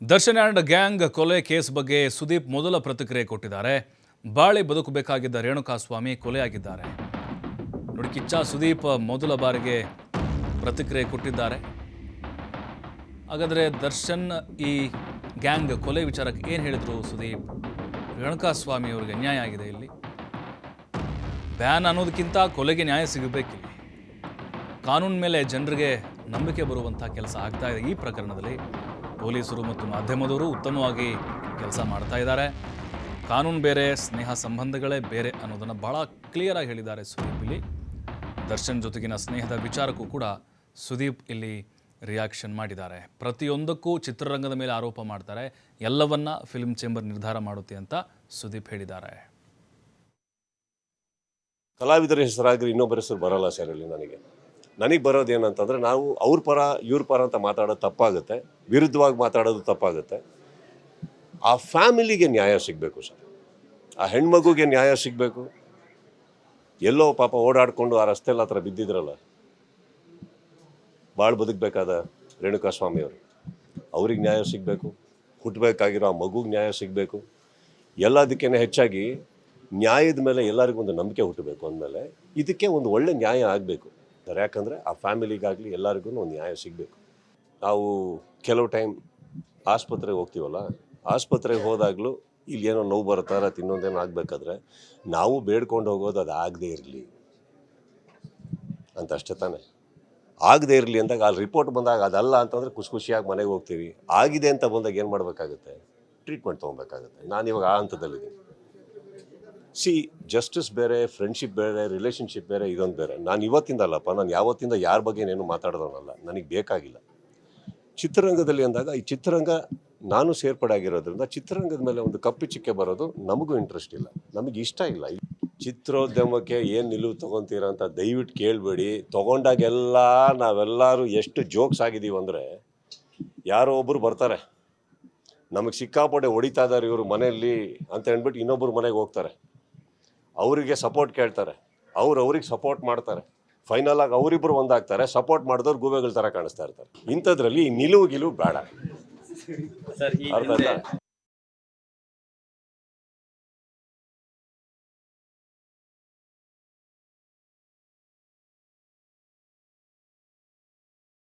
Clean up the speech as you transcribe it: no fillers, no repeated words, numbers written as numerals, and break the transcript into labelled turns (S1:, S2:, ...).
S1: Darshan and gang ಕೊಲೆ case ಬಗ್ಗೆ ಸುದೀಪ್ ಮೊದಲ ಪ್ರತಿಕ್ರಿಯೆ ಕೊಟ್ಟಿದ್ದಾರೆ. ಬಾಳಿ ಬದುಕಬೇಕಾಗಿದ್ದ ರೇಣುಕಾಸ್ವಾಮಿ ಕೊಲೆಯಾಗಿದ್ದಾರೆ. ನೋಡಿ, ಕಿಚ್ಚ ಸುದೀಪ್ ಮೊದಲ ಬಾರಿಗೆ ಪ್ರತಿಕ್ರಿಯೆ ಕೊಟ್ಟಿದ್ದಾರೆ. ಹಾಗಾದರೆ ದರ್ಶನ್ ಈ ಗ್ಯಾಂಗ್ ಕೊಲೆ ವಿಚಾರಕ್ಕೆ ಏನು ಹೇಳಿದರು ಸುದೀಪ್? ರೇಣುಕಾಸ್ವಾಮಿ ಅವರಿಗೆ ನ್ಯಾಯ ಆಗಿದೆ ಇಲ್ಲಿ. ಬ್ಯಾನ್ ಅನ್ನೋದಕ್ಕಿಂತ ಕೊಲೆಗೆ ನ್ಯಾಯ ಸಿಗಬೇಕಿಲ್ಲ. ಕಾನೂನು ಮೇಲೆ ಜನರಿಗೆ ನಂಬಿಕೆ ಬರುವಂಥ ಕೆಲಸ ಆಗ್ತಾ ಇದೆ. ಈ ಪ್ರಕರಣದಲ್ಲಿ ಪೊಲೀಸರು ಮತ್ತು ಮಾಧ್ಯಮದವರು ಉತ್ತಮವಾಗಿ ಕೆಲಸ ಮಾಡ್ತಾ ಇದ್ದಾರೆ. ಕಾನೂನು ಬೇರೆ, ಸ್ನೇಹ ಸಂಬಂಧಗಳೇ ಬೇರೆ ಅನ್ನೋದನ್ನು ಭಾಳ ಕ್ಲಿಯರಾಗಿ ಹೇಳಿದ್ದಾರೆ ಸುದೀಪ್ ಇಲ್ಲಿ. ದರ್ಶನ್ ಜೊತೆಗಿನ ಸ್ನೇಹದ ವಿಚಾರಕ್ಕೂ ಕೂಡ ಸುದೀಪ್ ಇಲ್ಲಿ ರಿಯಾಕ್ಷನ್ ಮಾಡಿದ್ದಾರೆ. ಪ್ರತಿಯೊಂದಕ್ಕೂ ಚಿತ್ರರಂಗದ ಮೇಲೆ ಆರೋಪ ಮಾಡ್ತಾರೆ. ಎಲ್ಲವನ್ನ ಫಿಲ್ಮ್ ಚೇಂಬರ್ ನಿರ್ಧಾರ ಮಾಡುತ್ತೆ ಅಂತ ಸುದೀಪ್ ಹೇಳಿದ್ದಾರೆ.
S2: ಕಲಾವಿದರ ಹೆಸರಾಗ್ರಿ ಇನ್ನೊಬ್ಬರ ಹೆಸರು ಬರಲ್ಲ ಸರ್. ಇಲ್ಲಿ ನನಗೆ ಬರೋದು ಏನಂತಂದರೆ, ನಾವು ಅವ್ರ ಪರ ಇವ್ರ ಪರ ಅಂತ ಮಾತಾಡೋದು ತಪ್ಪಾಗುತ್ತೆ, ವಿರುದ್ಧವಾಗಿ ಮಾತಾಡೋದು ತಪ್ಪಾಗುತ್ತೆ. ಆ ಫ್ಯಾಮಿಲಿಗೆ ನ್ಯಾಯ ಸಿಗಬೇಕು ಸರ್. ಆ ಹೆಣ್ಮಗುಗೆ ನ್ಯಾಯ ಸಿಗಬೇಕು. ಎಲ್ಲೋ ಪಾಪ ಓಡಾಡಿಕೊಂಡು ಆ ರಸ್ತೆಯಲ್ಲಿ ಹತ್ರ ಬಿದ್ದಿದ್ರಲ್ಲ, ಭಾಳ ಬದುಕಬೇಕಾದ ರೇಣುಕಾಸ್ವಾಮಿ ಅವರು, ಅವ್ರಿಗೆ ನ್ಯಾಯ ಸಿಗಬೇಕು. ಹುಟ್ಟಬೇಕಾಗಿರೋ ಆ ಮಗುಗೆ ನ್ಯಾಯ ಸಿಗಬೇಕು. ಎಲ್ಲದಕ್ಕಿಂತ ಹೆಚ್ಚಾಗಿ ನ್ಯಾಯದ ಮೇಲೆ ಎಲ್ಲರಿಗೂ ಒಂದು ನಂಬಿಕೆ ಹುಟ್ಟಬೇಕು. ಅಂದಮೇಲೆ ಇದಕ್ಕೆ ಒಂದು ಒಳ್ಳೆ ನ್ಯಾಯ ಆಗಬೇಕು. ಯಾಕಂದರೆ ಆ ಫ್ಯಾಮಿಲಿಗಾಗಲಿ ಎಲ್ಲರಿಗೂ ಒಂದು ನ್ಯಾಯ ಸಿಗಬೇಕು. ನಾವು ಕೆಲವು ಟೈಮ್ ಆಸ್ಪತ್ರೆಗೆ ಹೋಗ್ತೀವಲ್ಲ, ಆಸ್ಪತ್ರೆಗೆ ಹೋದಾಗಲೂ ಇಲ್ಲಿ ಏನೋ ನೋವು ಬರ್ತಾರೆ, ಇನ್ನೊಂದೇನೋ ಆಗಬೇಕಾದ್ರೆ ನಾವು ಬೇಡ್ಕೊಂಡು ಹೋಗೋದು ಅದು ಆಗದೇ ಇರಲಿ ಅಂತ ಅಷ್ಟೇ ತಾನೆ. ಆಗದೇ ಇರಲಿ ಅಂದಾಗ ಅಲ್ಲಿ ರಿಪೋರ್ಟ್ ಬಂದಾಗ ಅದಲ್ಲ ಅಂತಂದರೆ ಖುಷಿಯಾಗಿ ಮನೆಗೆ ಹೋಗ್ತೀವಿ. ಆಗಿದೆ ಅಂತ ಬಂದಾಗ ಏನು ಮಾಡಬೇಕಾಗುತ್ತೆ? ಟ್ರೀಟ್ಮೆಂಟ್ ತೊಗೊಬೇಕಾಗುತ್ತೆ. ನಾನು ಇವಾಗ ಆ ಹಂತದಲ್ಲಿದ್ದೀನಿ. ಜಸ್ಟಿಸ್ ಬೇರೆ, ಫ್ರೆಂಡ್ಶಿಪ್ ಬೇರೆ, ರಿಲೇಷನ್ಶಿಪ್ ಬೇರೆ, ಇದೊಂದು ಬೇರೆ. ನಾನು ಇವತ್ತಿಂದ ಅಲ್ಲಪ್ಪ, ನಾನು ಯಾವತ್ತಿಂದ ಯಾರ ಬಗ್ಗೆ ಏನೇನು ಮಾತಾಡೋದನ್ನಲ್ಲ, ನನಗೆ ಬೇಕಾಗಿಲ್ಲ. ಚಿತ್ರರಂಗದಲ್ಲಿ ಅಂದಾಗ ಈ ಚಿತ್ರರಂಗ ನಾನು ಸೇರ್ಪಡೆ ಆಗಿರೋದ್ರಿಂದ ಚಿತ್ರರಂಗದ ಮೇಲೆ ಒಂದು ಕಪ್ಪಿ ಚಿಕ್ಕೆ ಬರೋದು ನಮಗೂ ಇಂಟ್ರೆಸ್ಟ್ ಇಲ್ಲ, ನಮಗೆ ಇಷ್ಟ ಇಲ್ಲ. ಚಿತ್ರೋದ್ಯಮಕ್ಕೆ ಏನು ನಿಲುವು ತೊಗೊತೀರ ಅಂತ ದಯವಿಟ್ಟು ಕೇಳಬೇಡಿ. ತೊಗೊಂಡಾಗೆಲ್ಲ ನಾವೆಲ್ಲರೂ ಎಷ್ಟು ಜೋಕ್ಸ್ ಆಗಿದ್ದೀವಿ ಅಂದರೆ, ಯಾರೋ ಒಬ್ಬರು ಬರ್ತಾರೆ, ನಮಗೆ ಸಿಕ್ಕಾಪಟ್ಟೆ ಹೊಡಿತಾ ಇದ್ದಾರೆ ಇವರು ಮನೆಯಲ್ಲಿ ಅಂತ ಹೇಳ್ಬಿಟ್ಟು ಇನ್ನೊಬ್ಬರು ಮನೆಗೆ ಹೋಗ್ತಾರೆ, ಅವರಿಗೆ ಸಪೋರ್ಟ್ ಕೇಳ್ತಾರೆ, ಅವ್ರಿಗೆ ಸಪೋರ್ಟ್ ಮಾಡ್ತಾರೆ. ಫೈನಲ್ ಆಗಿ ಅವರಿಬ್ಬರು ಒಂದಾಗ್ತಾರೆ. ಸಪೋರ್ಟ್ ಮಾಡಿದವ್ರು ಗೂಬೆಗಳ ಥರ ಕಾಣಿಸ್ತಾ ಇರ್ತಾರೆ. ಇಂಥದ್ರಲ್ಲಿ ನಿಲುವು ಬೇಡ. ಅರ್ಥ ಆಯ್ತಾ?